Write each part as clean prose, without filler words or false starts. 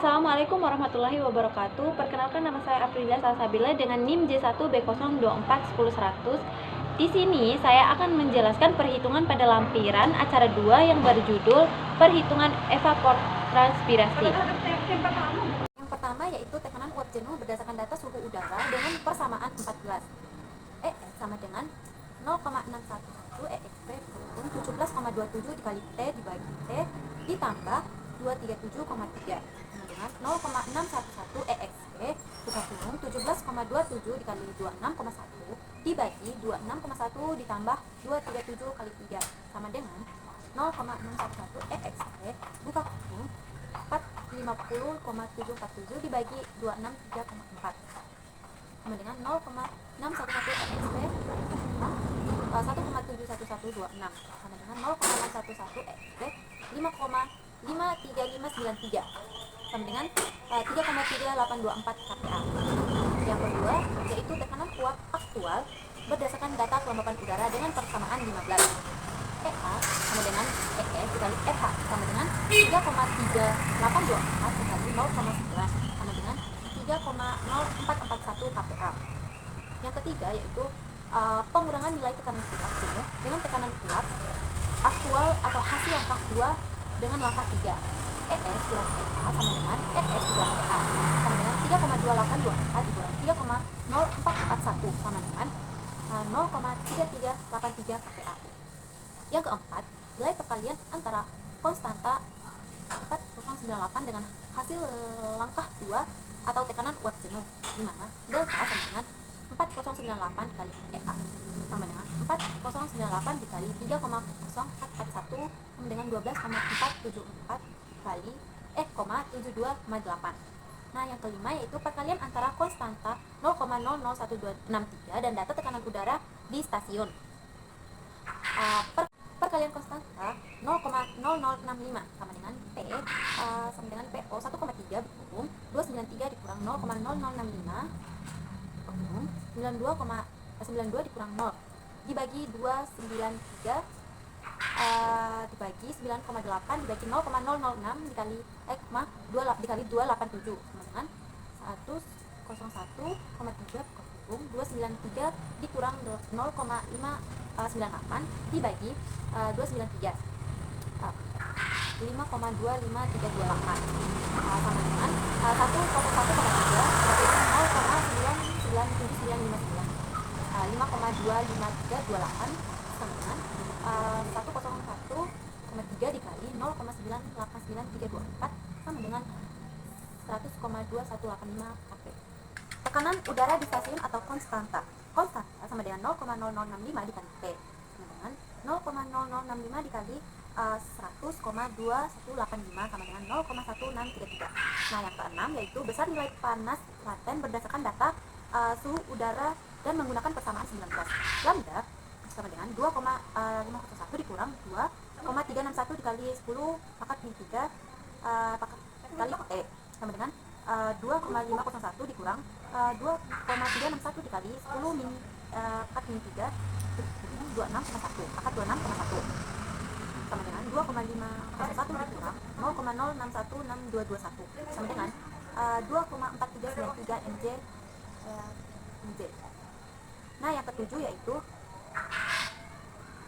Assalamualaikum warahmatullahi wabarakatuh. Perkenalkan, nama saya Aprilia Salsabila dengan NIM J1B024100100. Di sini saya akan menjelaskan perhitungan pada lampiran acara 2 yang berjudul Perhitungan Evapotranspirasi. Yang pertama yaitu tekanan uap jenuh berdasarkan data suhu udara dengan persamaan 14. EF sama dengan 0,611 EXP turun 17,27 dikali T dibagi T ditambah 237,3 dengan 0,611 EXP kita turun 17,27 dikali 26,1 dibagi 26,1 ditambah 237 kali 3 sama dengan 0,611 EXP buka kurung 450,747 dibagi 263,4 sama dengan 0,611 EXP 1,71126 sama dengan 0,611 EXP 5,53593 sama dengan 3,3824 kPa. Yang kedua yaitu tekanan uap aktual berdasarkan data kelembapan udara dengan persamaan 15. EA sama dengan EE dikali FH sama dengan 3,3824 dikali 0,9 sama dengan 3,0441 kPa. Yang ketiga yaitu pengurangan nilai tekanan uap jenuh dengan tekanan uap aktual atau hasil langkah 2 dengan langkah 3. ES kurang EA sama dengan ES kurang EA sama dengan 3,2824 dikurang 3,0441 sama dengan 0,3383 kPa. Yang keempat, nilai perkalian antara konstanta 4098 dengan hasil langkah 2 atau tekanan uap jenuh, di mana delta sama dengan 4098 kali EA sama dengan 4098 dikali 3,0441 sama dengan 12,474 kali 72,8. Nah, yang kelima yaitu perkalian antara konstanta 0,00163 dan data tekanan udara di stasiun. Perkalian konstanta 0,0065 sama dengan P sama dengan PO 1,3 berkurung 293 dikurang 0,0065 berkurung 92 dikurang 0 dibagi 293 dibagi 9,8 dibagi 0,006 dikali dikali 287 sama dengan 101,3 berkurung 293 dikurang 0,598 dibagi 293 5,25328 sama dengan 101,3 0,99799 5,25328 sama dengan 101,3 dikali 0,989324 sama dengan 100,2185 kP. Tekanan udara di stasiun atau konstanta sama dengan 0,0065 dikali P sama dengan 0,0065 dikali 100,2185 sama dengan 0,1633. Nah, yang keenam yaitu besar nilai panas laten berdasarkan data suhu udara dan menggunakan persamaan 19. Lambda sama dengan 2,501 dikurang 2,361 dikali 10 pangkat min 3 kali T sama dengan 2,501 dikurang 2,361 dikali 10 min 4 min 3 26,1 pangkat 26,1 sama dengan 2,501 dikurang 0,0616221 sama dengan 2,4393 mJ. Nah, yang ketujuh yaitu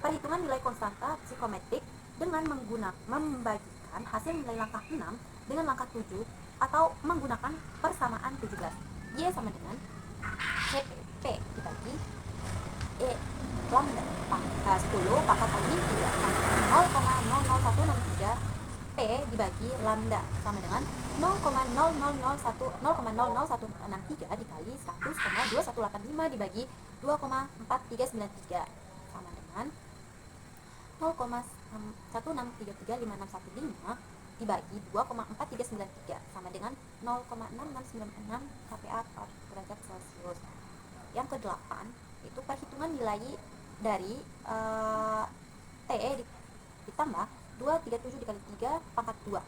perhitungan nilai konstanta psikometrik dengan membagikan hasil nilai langkah 6 dengan langkah 7 atau menggunakan persamaan 17. Y sama dengan CP dibagi E lambda 10 pangkat min 3 sama dengan 0,00163 P dibagi lambda sama dengan 0,000163 dikali 100,2185 dibagi 2,4393 sama dengan 0,163351615 dibagi 2,4393 sama dengan 0,6696 kPa per derajat Celcius. Yang kedelapan itu perhitungan nilai dari T ditambah 237 dikali 3 pangkat 2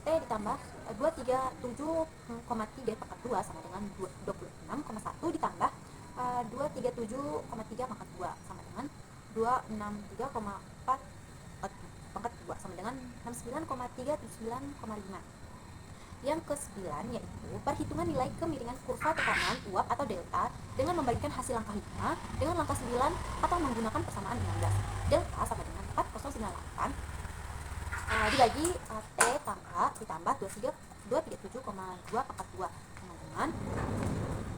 T ditambah 237,3 pangkat 2 sama dengan 26,1 ditambah 237,3 pangkat 2 sama dengan 263,4 pangkat 2 sama dengan 69,379,5 Yang ke-9 yaitu perhitungan nilai kemiringan kurva tekanan uap atau delta dengan membandingkan hasil langkah 5 dengan langkah 9 atau menggunakan persamaan 16. Delta sama dengan 4098 dibagi T ditambah 237,242 sama dengan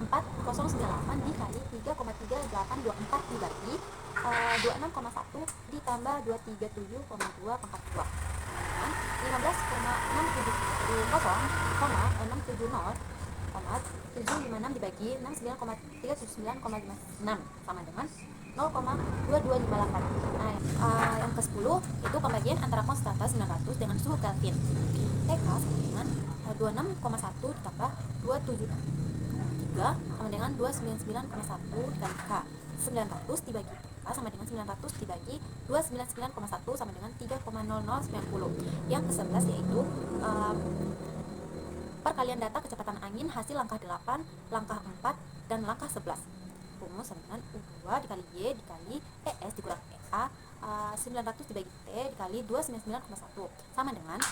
4098 dikali 3,38824 dibagi 26,1 ditambah 237,242 dengan 15,670,670,756 dibagi 69,379,56 sama dengan 0,2258. Yang ke-10 itu pembagian antara konstanta 900 dengan suhu Kelvin. TK sama dengan 26,1 ditambah 273 sama dengan 299,1 dikali K. 900 dibagi K sama dengan 900 dibagi 299,1 sama dengan 3,0090. Yang ke-11 yaitu perkalian data kecepatan angin hasil langkah 8, langkah 4, dan langkah 11. Rumus sama dengan U2 dikali Y dikali ES dikurang EA 900 dibagi T dikali 299,1 sama dengan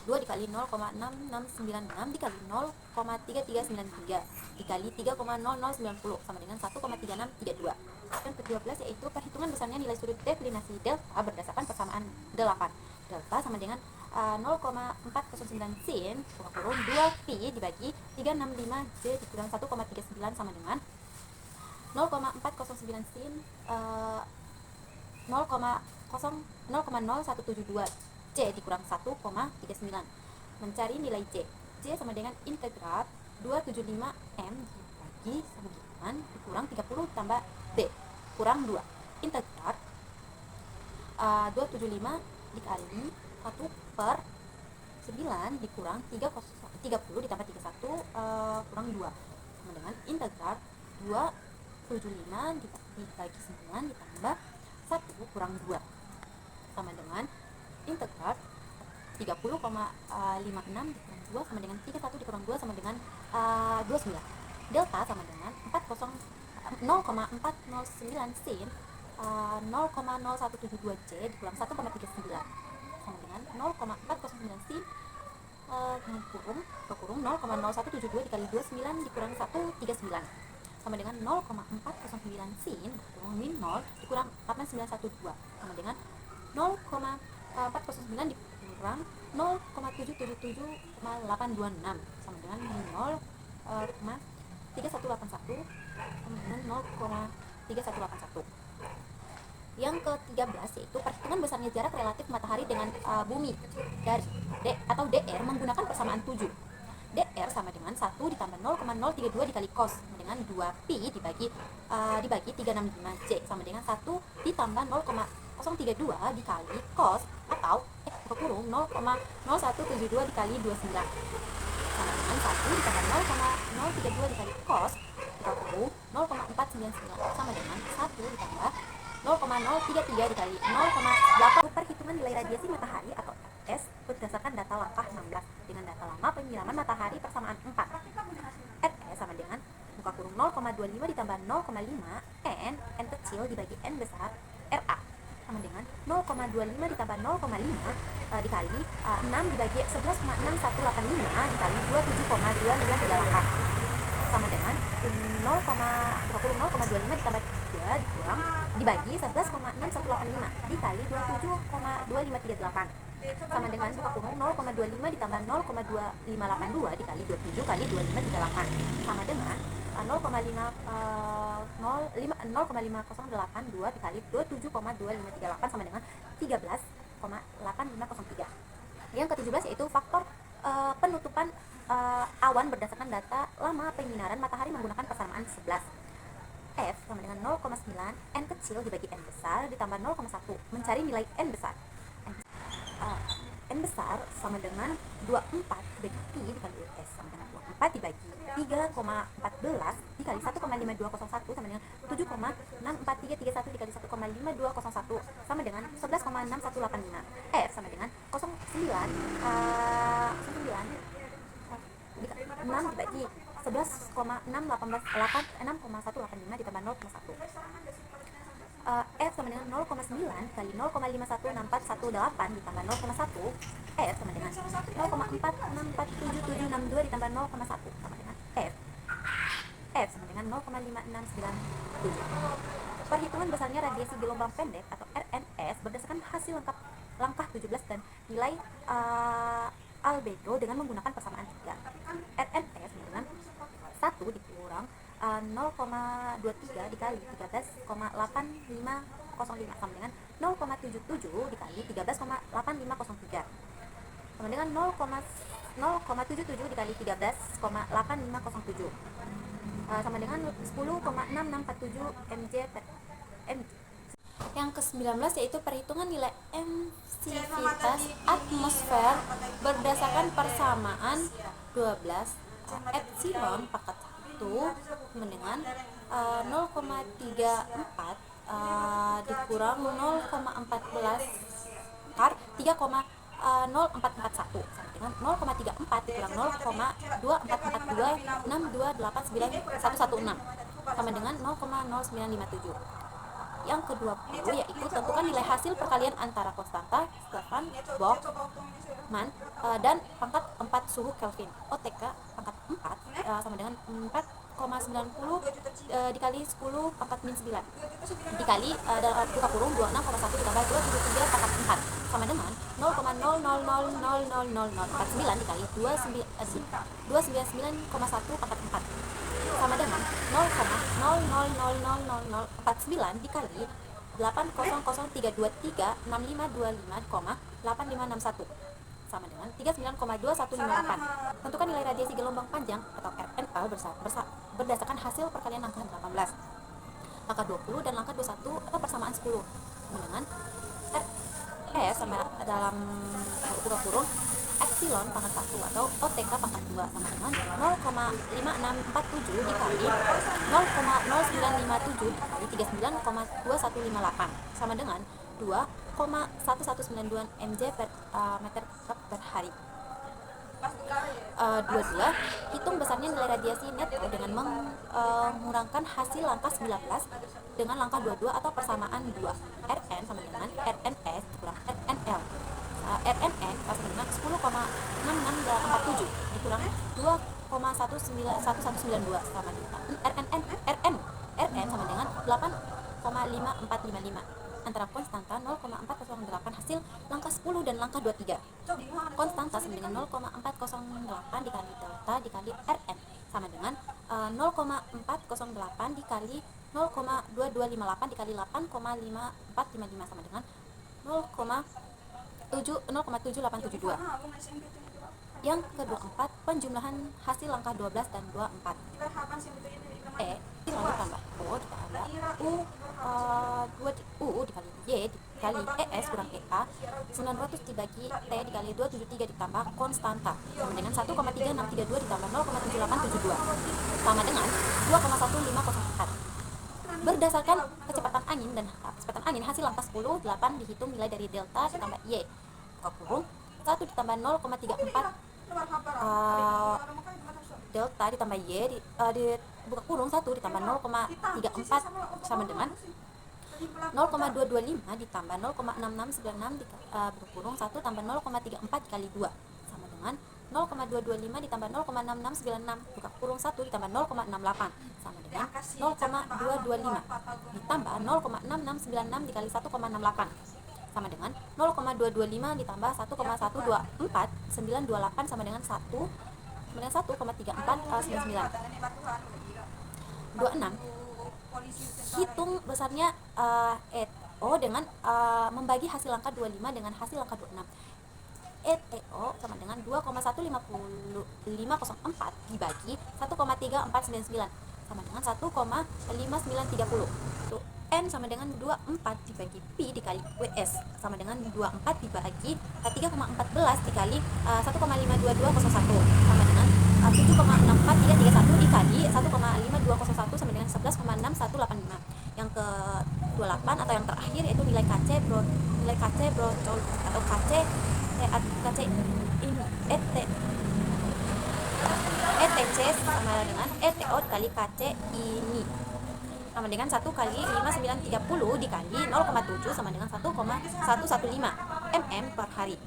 2 dikali 0,6696 dikali 0,3393 dikali 3,0090 sama dengan 1,3632. Yang ke-12 yaitu perhitungan besarnya nilai sudut deklinasi delta berdasarkan persamaan 8. Delta sama dengan 0,409 sin kurang 2 pi dibagi 365 j dikurang 1,39 sama dengan 0,409 sin 0,0172 J dikurang 1,39. Mencari nilai J. J sama dengan integral 275M dibagi 9 dikurang 30 tambah D kurang 2. Integral 275 dikali 1 per 9 dikurang 30 ditambah 31 kurang 2 sama dengan integral 275 dibagi 9 ditambah 1 kurang 2 sama dengan integral 30,56 dikurang 2 sama dengan 31 dikurang 2 sama dengan 29. Delta sama dengan 0,409 sin 0,0172 J dikurang 1,39 sama dengan 0,409 sin kurung 0,0172 dikali 29 dikurang 139 sama dengan 0,409 sin kurung min 0 dikurang 8912 sama dengan 0,409 dikurang 0,777,826 sama dengan 0,3181 sama dengan 0,3181. Yang ke-13 yaitu perhitungan besarnya jarak relatif matahari dengan bumi dari D atau DR menggunakan persamaan 7. DR sama dengan 1 ditambah 0,032 dikali cos dengan 2 pi dibagi 365 J sama dengan 1 ditambah 0,032 dikali cos atau kurung 0,0172 dikali 29 sama dengan 1 ditambah 0,032 dikali cos kurung 0,499 sama dengan 1 ditambah 0,033 dikali 0,8. Perhitungan nilai radiasi matahari atau S berdasarkan data langkah 16 dengan data lama penyiraman matahari persamaan 4. RS sama dengan buka kurung 0,25 ditambah 0,5 N kecil dibagi N besar RA sama dengan 0,25 ditambah 0,5 dikali 6 dibagi 11,6185 dikali 27,298 sama dengan 0,25 ditambah 3 dikurang dibagi 11,6185 dikali 27,2538 sama dengan buka kurung 0,25 ditambah 0,2582 dikali 27 kali 2538 sama dengan 0,5082 dikali 27,2538 sama dengan 13,8503. Yang ke-17 yaitu faktor penutupan awan berdasarkan data lama penyinaran matahari menggunakan persamaan 11. F sama dengan 0,9 N kecil dibagi N besar ditambah 0,1. Mencari nilai N besar. N besar sama dengan 24 dibagi pi dikali S sama dengan 24 dibagi 3,14 dikali 1,5201 sama dengan 7,64331 dikali 1,5201 sama dengan 11,6185. F sama dengan 09 6 dibagi 11,61886,185 ditambah 0,1. F sama dengan 0,9 kali 0,5164118 ditambah 0,1. F sama dengan dengan 0,464762 ditambah 0,1 sama dengan F. F sama dengan 0,5697. Perhitungan besarnya radiasi gelombang pendek atau RNS berdasarkan hasil langkah 17 dan nilai albedo dengan menggunakan persamaan 3. RNS dengan 1 dikurang 0,23 dikali 13,8505 sama dengan 0,77 dikali 13,8503 sama dengan 0,77 dikali 13,8507 sama dengan 10,6647 mJ per mJ. Yang ke-19 yaitu perhitungan nilai emisivitas atmosfer berdasarkan persamaan 12 epsilon pangkat 1 sama dengan 0,34 dikurang 0,14 kar 3,0441 sama dengan 0,34 dikurang 0,2442628916 sama dengan 0,0957. Yang ke-20 yaitu tentukan nilai hasil perkalian antara konstanta Stefan Boltzmann dan pangkat 4 suhu Kelvin OTK pangkat 4 sama dengan 4,90 dikali 10 pangkat min 9 dikali dalam buka kurung 26,1 ditambah 279 pangkat 4 sama dengan 0,000000049 dikali 299,1 pangkat 4 sama dengan 0,0000049 dikali 80032365525,8561 sama dengan 39,2158. Tentukan nilai radiasi gelombang panjang atau RNL berdasarkan hasil perkalian langkah 18, langkah 20 dan langkah 21 atau persamaan 10 dengan RS sama dalam buka kurung epsilon pangkat 1 atau OTK pangkat 2 sama dengan 0,5647 dikali 0,0957 dikali 39,2158 sama dengan 2,1192 mJ per meter per hari. 22. Hitung besarnya nilai radiasi net dengan mengurangkan hasil langkah 19 dengan langkah 22 atau persamaan 2. Rn sama dengan RNS dikurang RNL. RNN sama dengan 10,6647 dikurang 2,19192 sama dengan RN sama dengan 8,5455 antara konstanta 0,408 hasil langkah 10 dan langkah 23. Konstanta sama dengan 0,408 dikali delta dikali Rn sama dengan 0,408 dikali 0,2258 dikali 8,5455 sama dengan 0,7872. Yang ke-24 penjumlahan hasil langkah 12 dan 24. Lalu tambah O ditambah U dikali Y dikali ES kurang EA 900 dibagi T dikali 273 ditambah konstanta sama dengan 1,3632 ditambah 0,7872 sama dengan 2,1504. Berdasarkan kecepatan angin hasil langkah 10 8 dihitung nilai dari delta ditambah Y kurung 1 ditambah 0,34 delta ditambah Y di buka kurung 1 ditambah 0,34 sama dengan 0,225 ditambah 0,6696 buka kurung 1 tambah 0,34 dikali 2 sama dengan 0,225 ditambah 0,6696 buka kurung 1 ditambah 0,68 sama dengan 0,225 ditambah 0,6696 dikali 1,68 sama dengan 0,225 ditambah 1,124928 sama dengan 1,3499. 26. Hitung besarnya ETO dengan membagi hasil angka 25 dengan hasil angka 26. ETO sama dengan 2,15504 dibagi 1,3499 sama dengan 1,5930. N sama dengan 24 dibagi Pi dikali WS sama dengan 24 dibagi 3,14 dikali 1,52201 sama dengan 7,64331 dikali 1,5201 sama dengan 11,6185. Yang ke-28 atau yang terakhir yaitu nilai KC brocol atau KC ETC sama dengan ETO dikali KC ini sama dengan 1 kali 5930 dikali 0,7 sama dengan 1,115 mm per hari.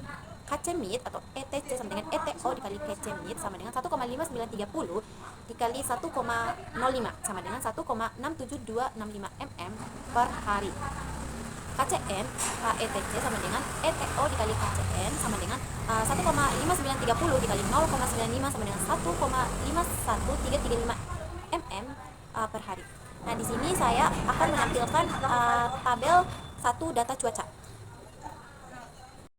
KC-MID atau ETC sama dengan ETO dikali KC-MID sama dengan 1,5930 dikali 1,05 sama dengan 1,67265 mm per hari. KCN ETC sama dengan ETO dikali KCN sama dengan 1,5930 dikali 0,95 sama dengan 1,51335 mm per hari. Nah, di sini saya akan menampilkan tabel 1 data cuaca.